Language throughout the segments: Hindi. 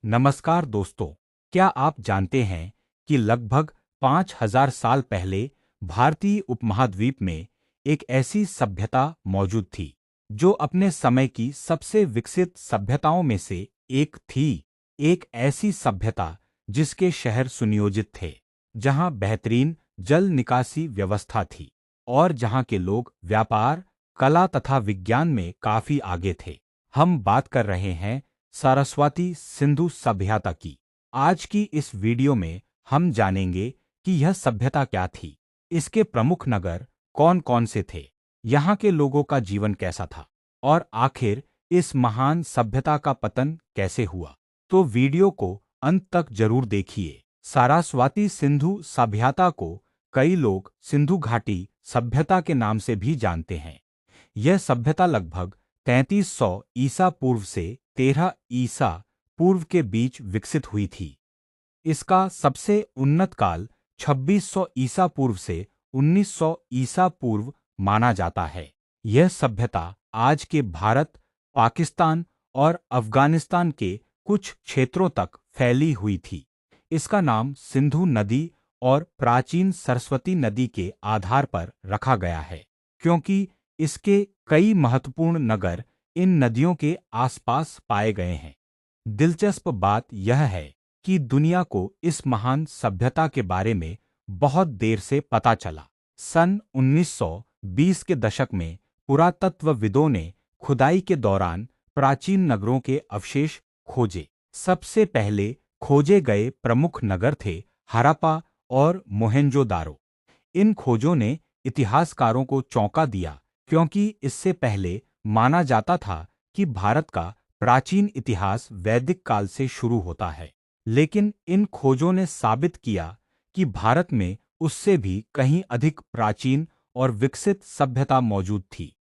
नमस्कार दोस्तों, क्या आप जानते हैं कि लगभग 5000 साल पहले भारतीय उपमहाद्वीप में एक ऐसी सभ्यता मौजूद थी जो अपने समय की सबसे विकसित सभ्यताओं में से एक थी। एक ऐसी सभ्यता जिसके शहर सुनियोजित थे, जहां बेहतरीन जल निकासी व्यवस्था थी और जहां के लोग व्यापार, कला तथा विज्ञान में काफी आगे थे। हम बात कर रहे हैं सरस्वती सिंधु सभ्यता की। आज की इस वीडियो में हम जानेंगे कि यह सभ्यता क्या थी, इसके प्रमुख नगर कौन-कौन से थे, यहाँ के लोगों का जीवन कैसा था और आखिर इस महान सभ्यता का पतन कैसे हुआ। तो वीडियो को अंत तक जरूर देखिए। सरस्वती सिंधु सभ्यता को कई लोग सिंधु घाटी सभ्यता के नाम से भी जानते हैं। यह सभ्यता लगभग 3300 ईसा पूर्व से 13 ईसा पूर्व के बीच विकसित हुई थी। इसका सबसे उन्नत काल 2600 ईसा पूर्व से 1900 ईसा पूर्व माना जाता है। यह सभ्यता आज के भारत, पाकिस्तान और अफगानिस्तान के कुछ क्षेत्रों तक फैली हुई थी। इसका नाम सिंधु नदी और प्राचीन सरस्वती नदी के आधार पर रखा गया है, क्योंकि इसके कई महत्वपूर्ण नगर इन नदियों के आसपास पाए गए हैं। दिलचस्प बात यह है कि दुनिया को इस महान सभ्यता के बारे में बहुत देर से पता चला। सन 1920 के दशक में पुरातत्वविदों ने खुदाई के दौरान प्राचीन नगरों के अवशेष खोजे। सबसे पहले खोजे गए प्रमुख नगर थे हड़प्पा और मोहेंजोदारो। इन खोजों ने इतिहासकारों को चौंका दिया, क्योंकि इससे पहले माना जाता था कि भारत का प्राचीन इतिहास वैदिक काल से शुरू होता है। लेकिन इन खोजों ने साबित किया कि भारत में उससे भी कहीं अधिक प्राचीन और विकसित सभ्यता मौजूद थी।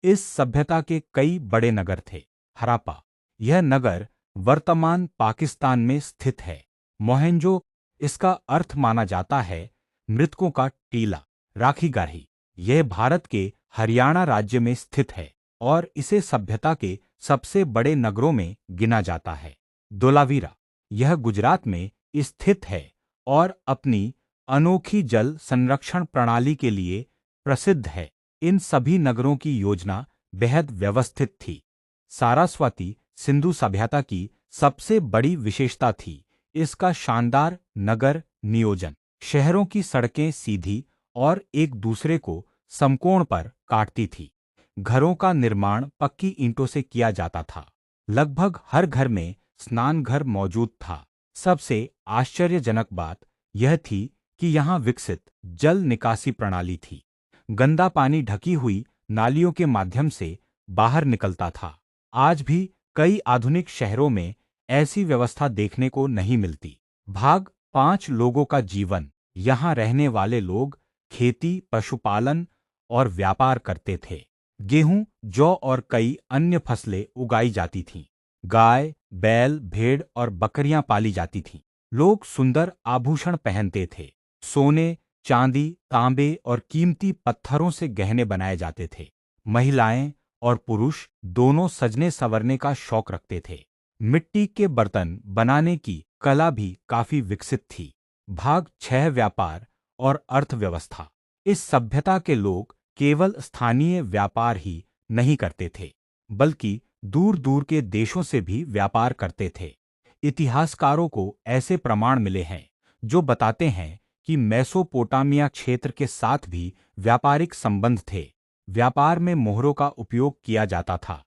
इस सभ्यता के कई बड़े नगर थे। हड़प्पा, यह नगर वर्तमान पाकिस्तान में स्थित है। मोहेंजो, इसका अर्थ माना जाता है मृतकों का टीला। राखीगढ़ी, यह भारत के हरियाणा राज्य में स्थित है और इसे सभ्यता के सबसे बड़े नगरों में गिना जाता है। धोलावीरा, यह गुजरात में स्थित है और अपनी अनोखी जल संरक्षण प्रणाली के लिए प्रसिद्ध है। इन सभी नगरों की योजना बेहद व्यवस्थित थी। सरस्वती सिंधु सभ्यता की सबसे बड़ी विशेषता थी इसका शानदार नगर नियोजन। शहरों की सड़कें सीधी और एक दूसरे को समकोण पर काटती थी। घरों का निर्माण पक्की ईंटों से किया जाता था। लगभग हर घर में स्नान घर मौजूद था। सबसे आश्चर्यजनक बात यह थी कि यहाँ विकसित जल निकासी प्रणाली थी। गंदा पानी ढकी हुई नालियों के माध्यम से बाहर निकलता था। आज भी कई आधुनिक शहरों में ऐसी व्यवस्था देखने को नहीं मिलती। भाग 5 लोगों का जीवन। यहाँ रहने वाले लोग खेती, पशुपालन और व्यापार करते थे। गेहूं, जौ और कई अन्य फसलें उगाई जाती थीं। गाय, बैल, भेड़ और बकरियां पाली जाती थीं। लोग सुंदर आभूषण पहनते थे। सोने, चांदी, तांबे और कीमती पत्थरों से गहने बनाए जाते थे। महिलाएं और पुरुष दोनों सजने संवरने का शौक रखते थे। मिट्टी के बर्तन बनाने की कला भी काफी विकसित थी। भाग 6 व्यापार और अर्थव्यवस्था। इस सभ्यता के लोग केवल स्थानीय व्यापार ही नहीं करते थे, बल्कि दूर दूर के देशों से भी व्यापार करते थे। इतिहासकारों को ऐसे प्रमाण मिले हैं जो बताते हैं कि मेसोपोटामिया क्षेत्र के साथ भी व्यापारिक संबंध थे। व्यापार में मोहरों का उपयोग किया जाता था,